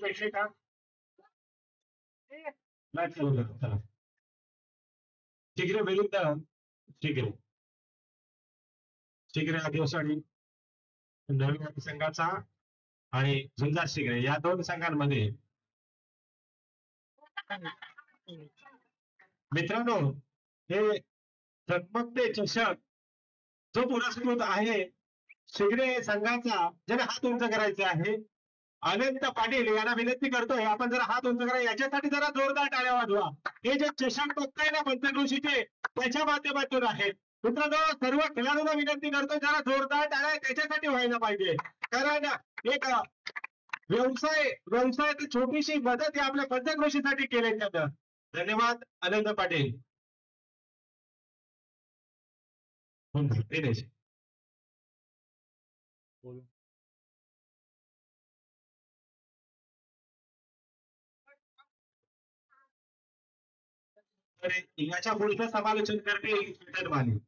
भेटले का मॅच चालू करा चला. शिगरे विरुद्ध शिगरे शिगरे आदिवासी नवीन संघाचा आणि झुंजार शिगरे या दोन संघांमध्ये मित्रांनो हे झगमगते चषक जो पुरस्कृत आहे शिगरे संघाचा ज्याला हात उंच करायचे आहे अनंत पाटील यांना विनंती करतोय आपण जरा हात उंच करा याच्यासाठी जरा जोरदार टाळ्या वाजवा. हे जे चषक बघताय ना पंचक्रोशीचे त्याच्या माध्यमातून आहेत मित्रांनो सर्व खेळाडूंना विनंती करतोय जरा जोरदार टाळ्या त्याच्यासाठी व्हायला पाहिजे कारण एक व्यवसाय छोटीशी मदत ही आपल्या पंचक्रोशीसाठी केली त्यानं. धन्यवाद अनंत पाटील. दिनेश तर याच्या पुढचं समालोचन करते चेतन माने.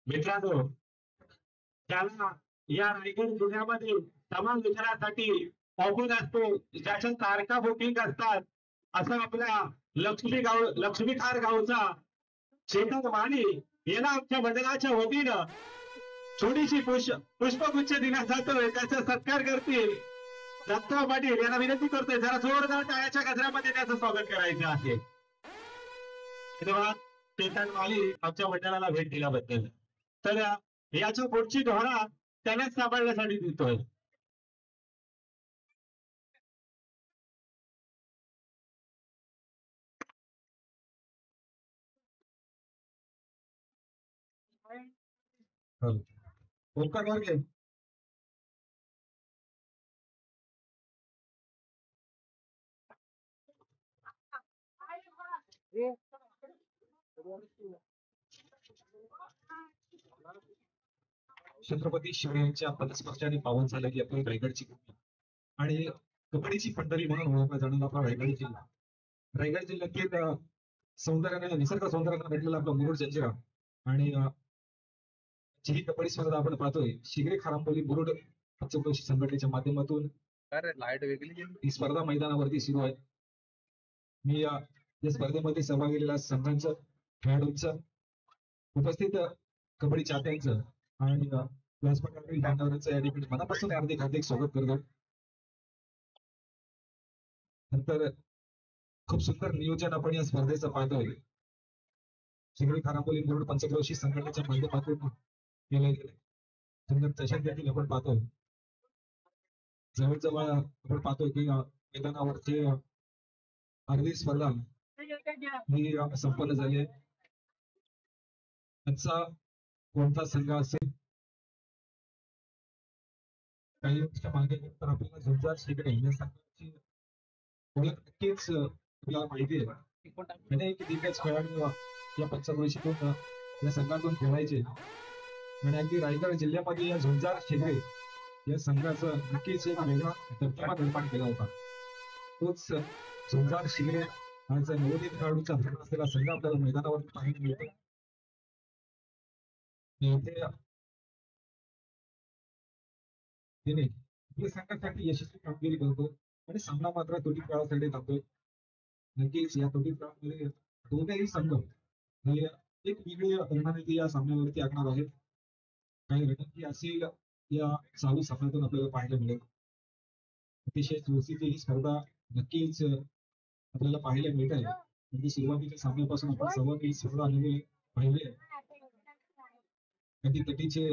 मित्रांनो त्याला या रायगड जिल्ह्यामध्ये समान विचारासाठी ऑफिस असतो ज्याच्या तारखा बुकिंग असतात असं आपल्या लक्ष्मीखार गावचा चेतन माने याला आमच्या मंडळाच्या वतीनं छोटीशी पुष्पगुच्छ दिला जातोय त्याचा सत्कार करतील दत्ता पाटील यांना विनंती करतोय जरा जोरदार टाळ्याच्या गजरामध्ये त्याचं स्वागत करायचं आहे. धन्यवाद चेतन माने आमच्या मंडळाला भेट दिल्याबद्दल. तर याच्या पुढची धोरणा त्यालाच सांभाळण्यासाठी देतोय. ओंकार वर्गे छत्रपती शिवरायांच्या पदस्पर्शाने पावन झालं की आपली रायगडची आणि कबड्डीची पंढरी म्हणून ओळखला जाणारा आपला रायगड जिल्हा. रायगड जिल्ह्यातील सौंदर्याने निसर्ग सौंदर्याने भेटलेला आपला मुरुड जंजिरा आणि ही कबड्डी स्पर्धा आपण पाहतोय शिगरे खारांबोली मुरुड पंचक्रोशी संघटनेच्या माध्यमातून लाईट वेगळी ही स्पर्धा मैदानावरती सुरू आहे. मी या स्पर्धेमध्ये सहभाग घेतलेल्या संघांचं खेळाडूंचं उपस्थित कबड्डी चाहत्यांचं आणि व्यासपीठावरील बांधवांचं या ठिकाणी मनापासून हार्दिक स्वागत करतो. नंतर खूप सुंदर नियोजन आपण या स्पर्धेचं पाहतोय शिगरे खारांबोली मुरुड पंचक्रोशी संघटनेच्या माध्यमातून केले गेले सुंदर चषक देखील आपण पाहतोय. जवळजवळ आपण पाहतोय की मैदानावरची अर्धी स्पर्धा ही संपन्न झाली आहे. त्यांचा कोणता संघ असेल काही वर्ष मागे तर आपल्याला झुंजार शिगरे या संघाची ओळख नक्कीच तुला माहिती आहे. अनेक दिग्गज खेळाडू या पंचक्रोशीतून या संघातून खेळायचे आणि अगदी रायगड जिल्ह्यामध्ये या झुंजार शिगरे या संघाचं नक्कीच एक वेगळा दबदबा निर्माण केला होता. तोच झुंजार शिगरे आज नवोदित खेळाडूचा असलेला संघ आपल्याला मैदानावर पाहायला मिळतो. आपल्या संघासाठी यशस्वी कामगिरी करतो आणि सामना मात्र तुटी काळासाठी थांबतोय. नक्कीच या तुटी काळामध्ये दोन्ही संघ हे एक वेगळी रणनीती या सामन्यावरती आखणार आहेत. काही रणनीती असेल या चालू सामन्यातून आपल्याला पाहायला मिळेल. अतिशय चुरशीची ही स्पर्धा नक्कीच आपल्याला पाहायला मिळत आहे. म्हणजे सुरुवातीच्या सामन्यापासून आपण सर्व काही स्पर्धा अनुभव पाहिले कधी तटीचे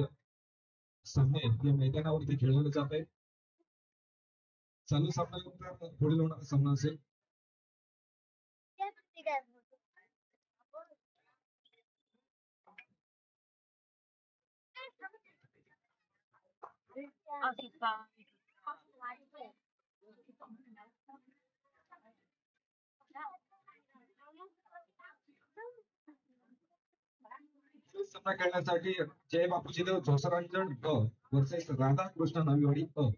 सामने या मैदानावरती खेळवले जात आहेत. चालू सामन्यानंतर पुढील होणारा सामना असेल सामना खेळण्यासाठी जय बापूजी देव झोसरंजन ब वर्सेस राधाकृष्ण नवीवाडी अ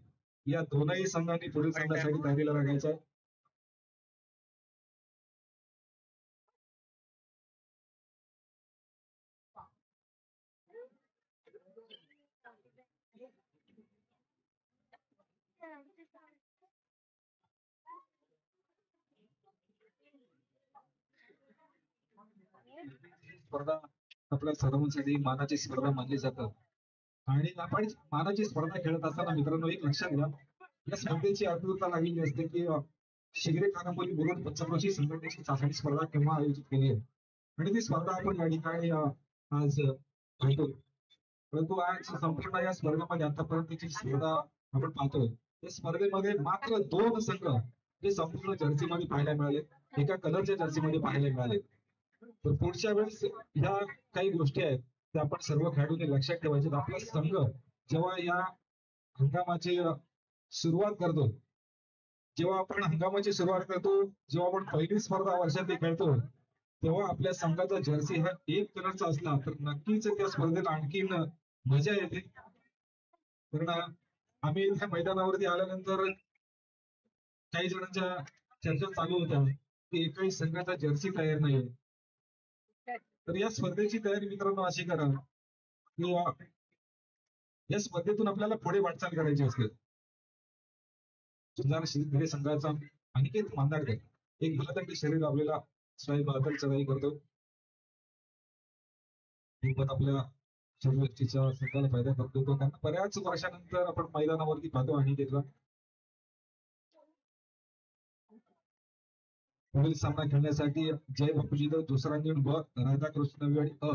या दोनही संघांनी पुढील सामन्यासाठी तयारीला लागायचं आहे. स्पर्धा आपल्या सर्वांसाठी मानाची स्पर्धा मानली जातात आणि आपण मानाची स्पर्धा खेळत असताना मित्रांनो एक लक्षात घ्या या स्पर्धेची आतुरता लागलेली असते की शिगरे खानापुरी मुरुड पंचक्रोशी संघटनेची चाचणी स्पर्धा केव्हा आयोजित केली आहे आणि ती स्पर्धा आपण या ठिकाणी आज पाहतो. परंतु आज संपूर्ण या स्पर्धेमध्ये आतापर्यंतची स्पर्धा आपण पाहतोय या स्पर्धेमध्ये मात्र 2 संघ जे संपूर्ण जर्सीमध्ये पाहायला मिळाले, एका कलरच्या जर्सीमध्ये पाहायला मिळाले. तर पुढच्या वेळेस ह्या काही गोष्टी आहेत त्या आपण सर्व खेळाडूंनी लक्षात ठेवायचे. आपला संघ जेव्हा या हंगामाची सुरुवात करतो, जेव्हा आपण हंगामाची सुरुवात करतो, जेव्हा आपण पहिली स्पर्धा वर्षात खेळतो तेव्हा आपल्या संघाचा जर्सी हा एक कलरचा असला तर नक्कीच त्या स्पर्धेत आणखीन मजा येते. कारण आम्ही इथे मैदानावरती आल्यानंतर काही जणांच्या चर्चा चालू होत्या की एकाही संघाचा जर्सी तयार नाही. तर या स्पर्धेची तयारी मित्रांनो अशी करा की या स्पर्धेतून आपल्याला पुढे वाटचाल करायची असते. शिंदे संघाचा अनिकेत मांदाडकर एक भलतंडी शरीर लावलेला स्वाई बहादर चढाई करतो. हिंमत आपल्या शरीराच्या संघाला फायदा करतो. तो त्यांना बऱ्याच वर्षानंतर आपण मैदानावरती पाहतो अनिकेतला. पुढील सामना खेळण्यासाठी जय बापूजी दुसरा निवड ब राधाकृष्ण नवीवाडी अ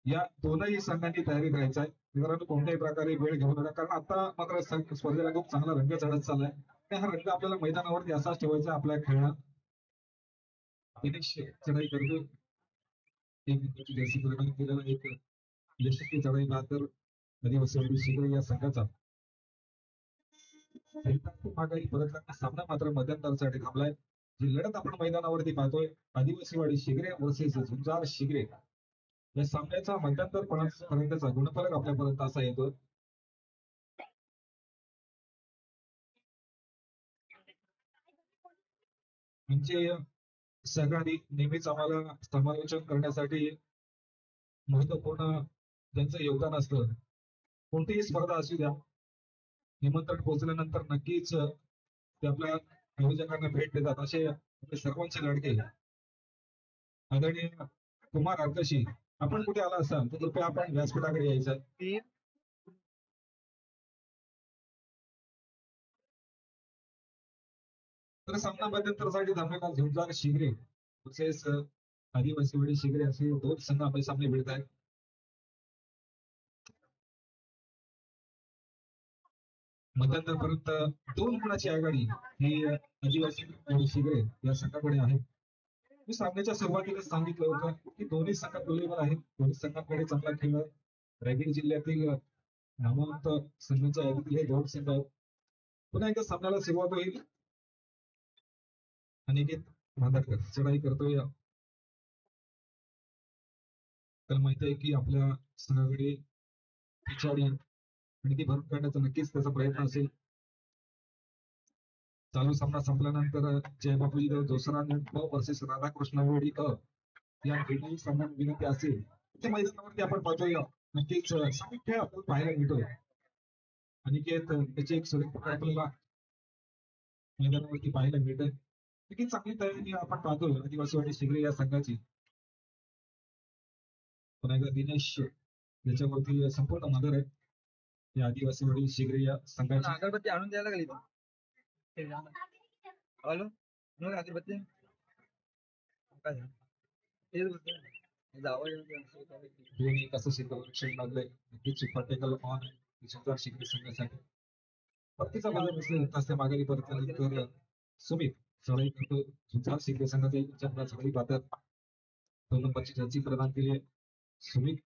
या दोनही संघांनी तयारी करायचा आहे. मित्रांनो कोणत्याही प्रकारे वेळ घेऊ नका कारण आता मात्र स्पर्धेला खूप चांगला रंग चढत चाललाय. हा रंग आपल्याला मैदानावरती असाच ठेवायचा आपल्या खेळात. दिनेश चढाई करतो एक जर्सी परिधान केलेला एक यशस्वी चढाई बहादर आदिवासी शिगरे या संघाचा माघारी परतला सामना मात्र मध्यंतरासाठी थांबलाय. जी लढत आपण मैदानावरती पाहतोय आदिवासीवाडी शिगरे वर्सेस झुंजार शिगरे या सामन्याचा मध्यंतर पर्यंतचा गुणफलक आपल्यापर्यंत असा येतो. म्हणजे सगळ्यांनी नेहमीच आम्हाला समालोचन करण्यासाठी महत्वपूर्ण ज्यांचं योगदान असतं कोणतीही स्पर्धा असू द्या निमंत्रण पोहोचल्यानंतर नक्कीच ते आपल्या आयोजकांना भेट देतात. असे आपले सर्वांचे लढके आदरणीय कुमार अर्कशी आपण कुठे आला असाल तर कृपया आपण व्यासपीठाकडे यायचं. तर सामना मध्यंतरासाठी थांबलेला झुंजार शिगरे तसेच आदिवासी वेळी शिगरे असे 2 संघ आपले सामने भिडत आहेत. मध्यंतरपर्यंत 2 गुणाची आघाडी ही आदिवासी शिगरे या संघाकडे आहे. मी सामन्याच्या सुरुवातीला सांगितलं होतं की दोन्ही संघ तुल्यबळ आहेत. दोन्ही संघांकडे चांगला खेळ आहे. रायगड जिल्ह्यातील नामवंत संघांच्या यादीतील हे 2 संघ आहेत. पुन्हा एकदा सामन्याला सुरुवात होईल. अनिकेत मांदाडकर चढाई करतोय. तर माहिती आहे की आपल्या संघाकडे पिछाडी आणि ती भरून काढण्याचा नक्कीच त्याचा प्रयत्न असेल. चालू सामना संपल्यानंतर जय बापूजी दुसरा वर्सेस राधाकृष्ण वेडी अ या दोन्ही सामन्यात विनंती असेल ते मैदानावरती आपण पाहतोय नक्कीच खेळ आपण पाहायला मिळतोय. अनिकेत त्याची एक सुरेख आपल्याला मैदानावरती पाहायला मिळतंय. नक्कीच चांगली तयारी आपण पाहतोय आदिवासीवाडी शिगरे या संघाची. पुन्हा एकदा दिनेश याच्यावरती संपूर्ण नजर आहे या आदिवासीवाडी शिगरे या संघाची. अगरबत्ती आणून द्यायला लागली अगरबत्ती दोन्ही कसं क्षेत्ररक्षण लागलंय नक्कीच प्रत्येकाला मान आहे शिगरे संघासाठी. प्रत्येका बाजू नसेल त्या माघारी परतल्यानंतर सुमित चढाई करतो. झुंजार शिगरे संघाचा चढाई पाहतात 2 नंबरची जर्सी प्रदान केली आहे. सुमित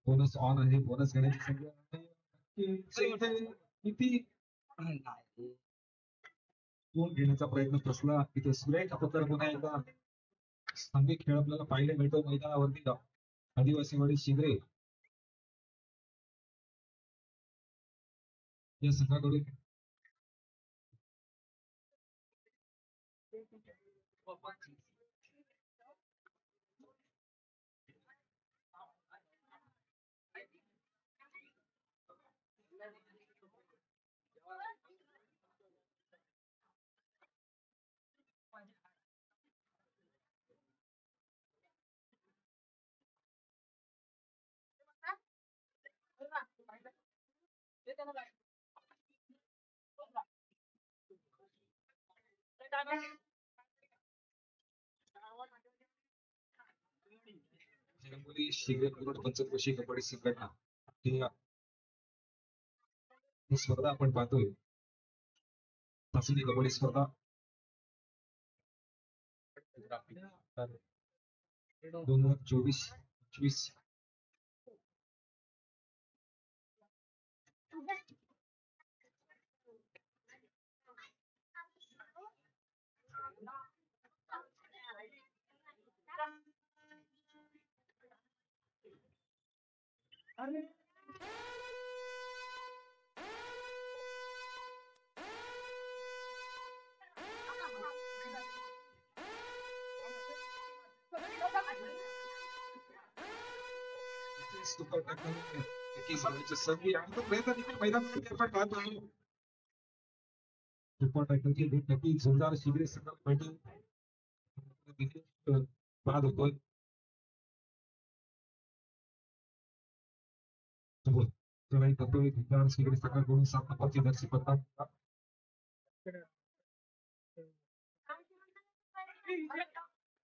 बोनस ऑन आहे. बोनस घेण्याची संधी की इथे किती गुण घेण्याचा प्रयत्न कसला इथे सुरेख पकड पुन्हा एकदा संधी खेळ आपल्याला पाहायला मिळतो मैदानावरती आदिवासीवाडी शिगरे या संघाकडून मुली शिगरे मुरुड पंचक्रोशी कबड्डी संघटना ही ही स्पर्धा आपण पाहतोय चाचणी कबड्डी स्पर्धा 2024-25 सुपर टॅकल नक्कीच होण्याची संधी आणि तो प्रयत्न देखील मैदानामध्ये आपण पाहतोय सुपर टॅकलची भेट नक्की जोरदार शिबिरे संघाला भेटेल पाहत होतोय लढाई करतोय जोरदार शिबिरे संघाकडून 7 नंबरची जर्सी पदकावला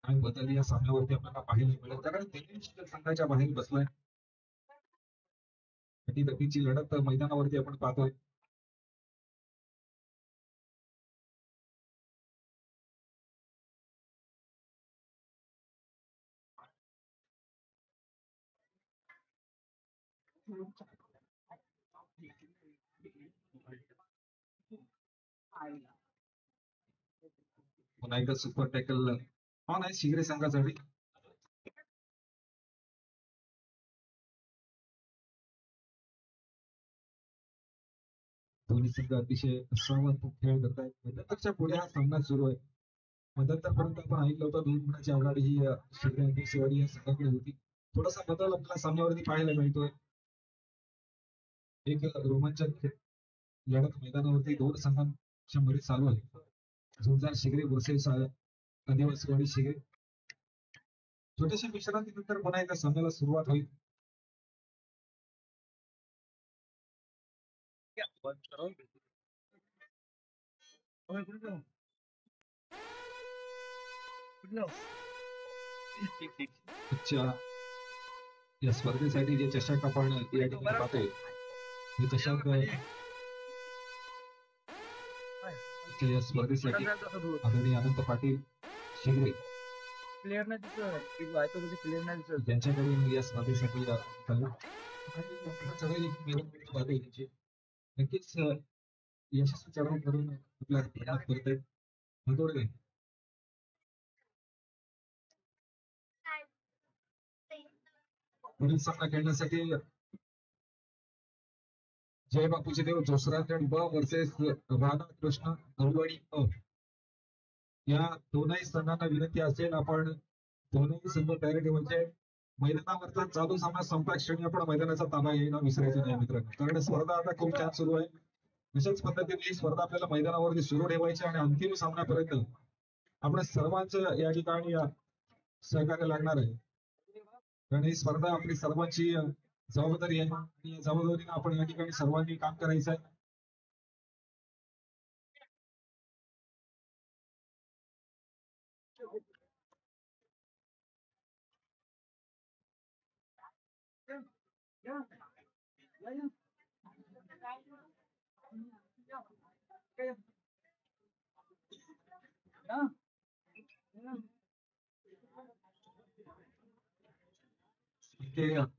आणि बदल या सामन्यावरती आपल्याला पाहायला मिळेल कारण दिनेश संघाच्या बाहेर बसलाय गतीची लढत मैदानावरती आपण पाहतोय पुन्हा एकदा सुपर टॅकल ऑन आहे शिगरे संघासाठी दोन्ही संघ अतिशय उत्साहवंत खेळ करत आहेत मध्यंतरच्या पुढे हा सामना सुरू आहे मध्यंतरपर्यंत आपण ऐकलं होतं 2 गुणाची आघाडी ही शिगरे अतिशयवाडी या संघाकडे होती थोडासा बदल आपल्याला सामन्यावरती पाहायला मिळतोय एक रोमांचक लढत मैदानावरती 2 संघांच्या मध्ये चालू आहे जोरदार शिगरे वर्सेस आदिवासीवाडी शिगरे छोट्याशा विश्रांतीनंतर पुन्हा एकदा सामन्याला सुरुवात होईल अच्छा या स्पर्धेसाठी जे चषक आपण या ठिकाणी पाहतोय हे चषक या स्पर्धेसाठी आदरणीय अनंत पाटील शिगरे ज्यांच्याकडून या स्पर्धेसाठी नक्कीच यशस्वी चढाव करून आपला प्रयत्न करत आहेत पुढील सामना खेळण्यासाठी जय बापूचे देव जोसराखंड ब वर्सेस राधाकृष्ण नलवडी अ या दोनही संघांना विनंती असेल आपण दोनही संघ तयारी ठेवायचे मैदानावरचा चालू सामना संपल्या क्षणी आपण मैदानाचा ताबा येणं विसरायचं नाही मित्रांनो कारण स्पर्धा आता खूप छान सुरू आहे अशाच पद्धतीने ही स्पर्धा आपल्याला मैदानावरती सुरू ठेवायची आणि अंतिम सामन्यापर्यंत आपण सर्वांचं या ठिकाणी सहकार्य लागणार आहे कारण ही स्पर्धा आपली सर्वांची जबाबदारी आहे आणि या जबाबदारीने आपण या ठिकाणी सर्वांनी काम करायचं आहे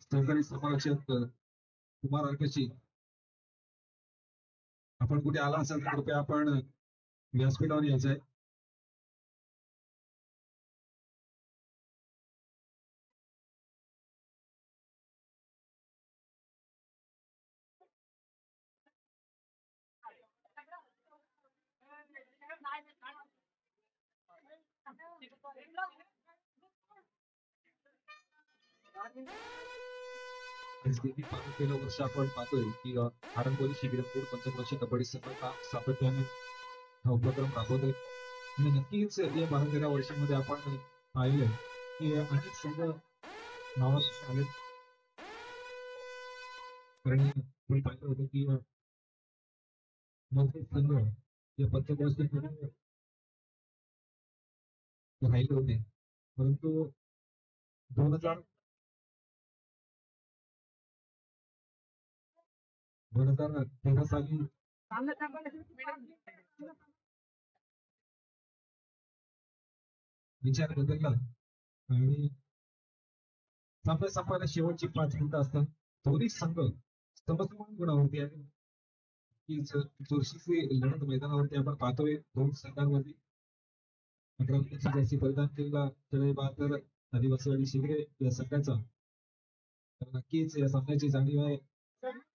सहकारी समालोचक कुमार अर्कशी आपण कुठे आला असाल तर कृपया आपण व्यासपीठावर यायचं आहे. गेली 5 वर्ष आपण पाहतोय की आरंभोली शिबिरपूर पंचक्रोशी कबड्डी संघटना सातत्याने हा उपक्रम राबवतोय आणि नक्कीच या 12-13 वर्षामध्ये आपण पाहिलंय की अनेक संघ नावास आले. कारण आपण पाहिलं होतं की मोठे संघ या पंचक्रोशीमध्ये राहिले होते, परंतु 2013 साली विचार बदलला आणि संपायला शेवटची 5 मिनिटं असतात. दोन्ही संघ समसमान गुणावरती आहे की चुरशीची लढत मैदानावरती आपण पाहतोय. दोन संघांवरती 18 वर्षाची जर्सी परिधान केलेला तळे बहादर आदिवासीवाडी शिबिरे या संघाचा. तर नक्कीच या सामन्याची जाणीव आहे.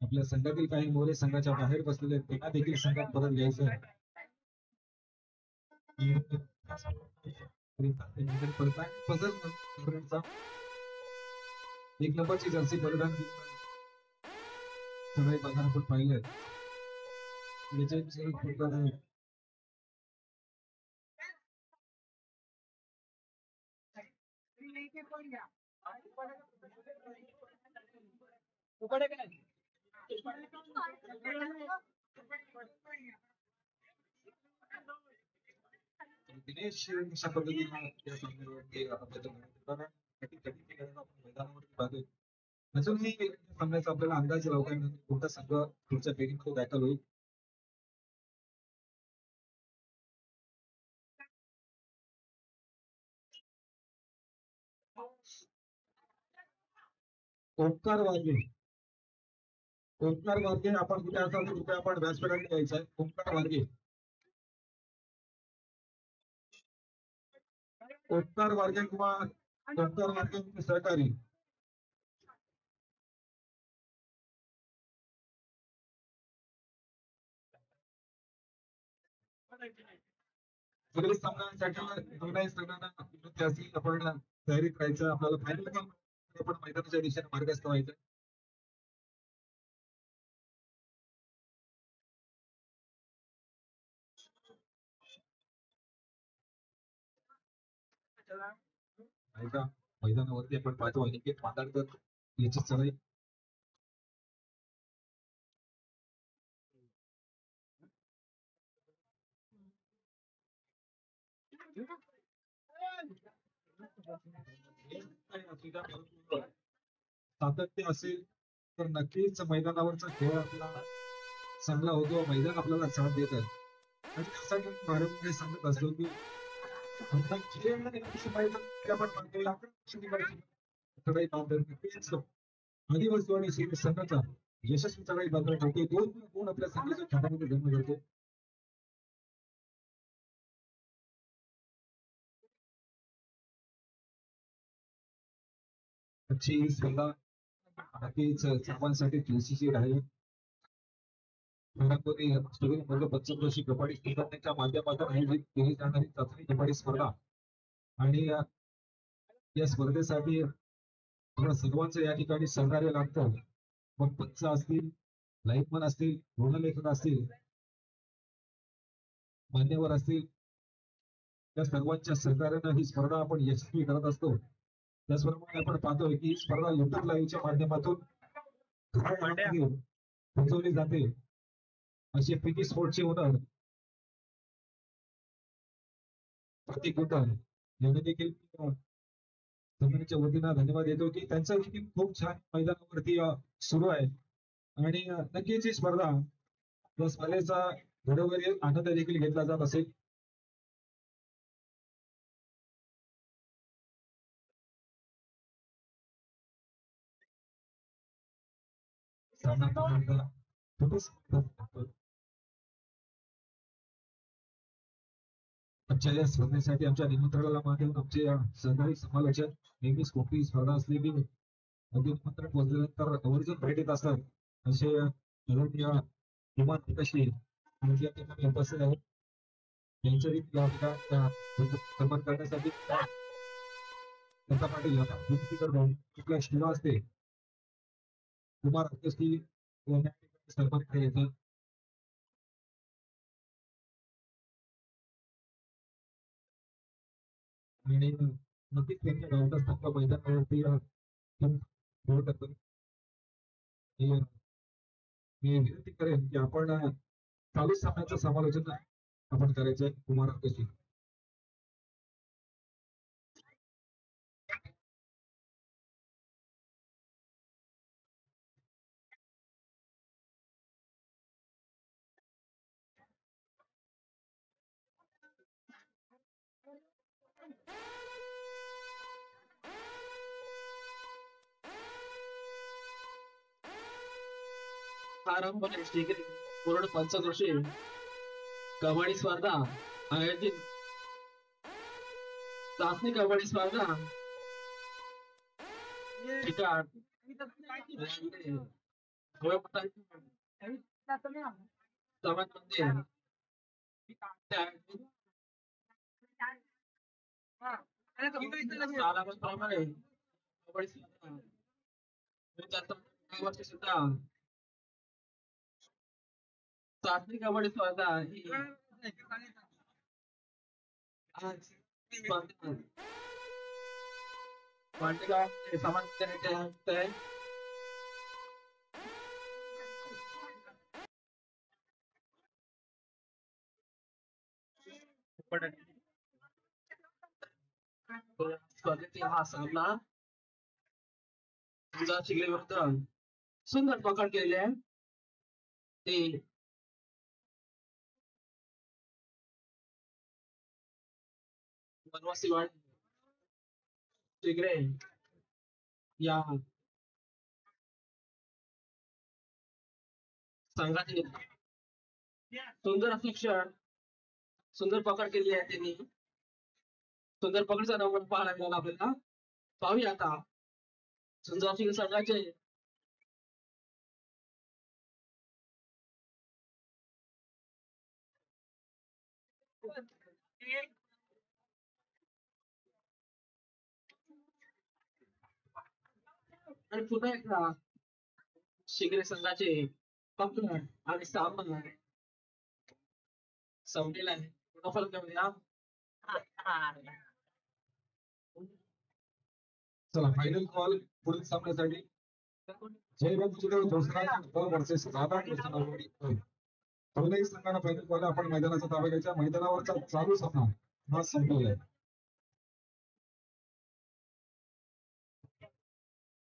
आपल्या संघातील काही मोरे संघाच्या बाहेर बसलेले आहेत, त्यांना देखील संघात परत घ्यायचं आहे. एक नंबरची जर्सी परिधान सगळे बघायला आपण पाहिलंय. दिनेश अशा पद्धतीने त्या सामन्यावरती मैदानावरती पाहतोय. अजूनही सामन्याचा आपल्याला अंदाज लावता येईल कोणता संघ पुढच्या फेरीमध्ये दाखल होईल. ओंकार वाघे आपण कुठे असाल तर कुठे आपण व्यासपीठावर यायचं आहे. ओंकार वाघे किंवा ओंकार वाघे सहकारी पुढील सामन्यांसाठी दोन्ही संघांना विनंती असेल आपण तयारीत राहायचं. आपल्याला फायनल आपण मैदानाच्या दिशेने मार्गस्थ व्हायचं. मैदानावरती आपण पाहतो अनिकेत मांदाडकर याची चढाई सातत्य असेल तर नक्कीच मैदानावरचा खेळ आपला चांगला होतो. मैदान आपल्याला साथ देत आहे आणि त्यासाठी वारंवार सांगत असतो की आदिवासी संघाचा यशस्वी चढाई बंद होते. दोन गुण आपल्या संघाच्या खात्यामध्ये जन्म घेतो. अच्छी स्पर्धा नक्कीच सर्वांसाठी तुलसीची राहील. पंचक्रोशी कबड्डी संघटनेच्या माध्यमातून आयोजित केली जाणारी चाचणी कबड्डी स्पर्धा आणि या स्पर्धेसाठी सर्वांचं या ठिकाणी सहकार्य लागतं. मग पंच असतील, लाईटमन असतील, ऋणलेखक असतील, मान्यवर असतील, त्या सर्वांच्या सहकार्यानं ही स्पर्धा आपण यशस्वी करत असतो. त्याचप्रमाणे आपण पाहतोय की ही स्पर्धा युट्यूब लाईव्हच्या माध्यमातून पोहोचवली जाते. अशी पीटी स्पोर्टचे ओनर प्रतीक गुंडल यांनी देखील कंपनीच्या वतीनं धन्यवाद देतो की त्यांचा देखील खूप छान मैदानावरती सुरू आहे आणि नक्कीच ही स्पर्धा या स्पर्धेचा घरोघरी आनंद देखील घेतला जात असेल. सामना आजच्या या स्पर्धेसाठी आमच्या निमंत्रणाला मान देऊन आमचे सहकारी समालोचक नेहमीच कोणतीही स्पर्धा असली की अगदी निमंत्रण पोहोचल्यानंतर आवर्जून भेट येत असतात असे आदरणीय विमान कशी या ठिकाणी उपस्थित आहेत यांचंही या ठिकाणी सन्मान करण्यासाठी जनता पाटील आता विनंती करतो कुठल्या शिवा असते कुमार अध्यक्षी यांना सन्मान करायचा आणि नक्कीच त्यांच्या गावात असताना मैदानावरती गोल करतो मी विनंती करेन की आपण चालू सामन्याचं समालोचन आपण करायचंय कुमार अध्यक्षी प्रारंभ श्रीगिरी कोरड पंचक्रोशी कबड्डी स्पर्धा आयोजित चाचणी कबड्डी स्पर्धा ठिकाण समाज मंदिर सालाप्रमाणे कबड्डी स्पर्धा वर्षी सुद्धा चाचणी कबड्डी स्पर्धा ही आज स्पर्धा पांडेगाव समाज मंदिर स्पर्धेतील हा सामना चिखली विरुद्ध सुंदर पकड केलेली आहे ते वनवासी वाड चिगरे या संघाचे सुंदर असे क्षण सुंदर पकड केली आहे त्यांनी सुंदर पकडचा नंबर पाहायला मिळाला आपल्याला पाहूया आता सुंदर संघाचे आणि पुन्हा एकदा शिगरे संघाचे पकड आणि सामना संपलेला आहे पुन्हा फरक घेऊया चला फायनल कॉल पुढील सामन्यासाठी जयवंत दुसरा वर्सेस राधा कृष्ण दोनही संघांना फायनल कॉल आपण मैदानाचा ताबा घ्यायचा मैदानावरचा चालू सामना हा संपलेला आहे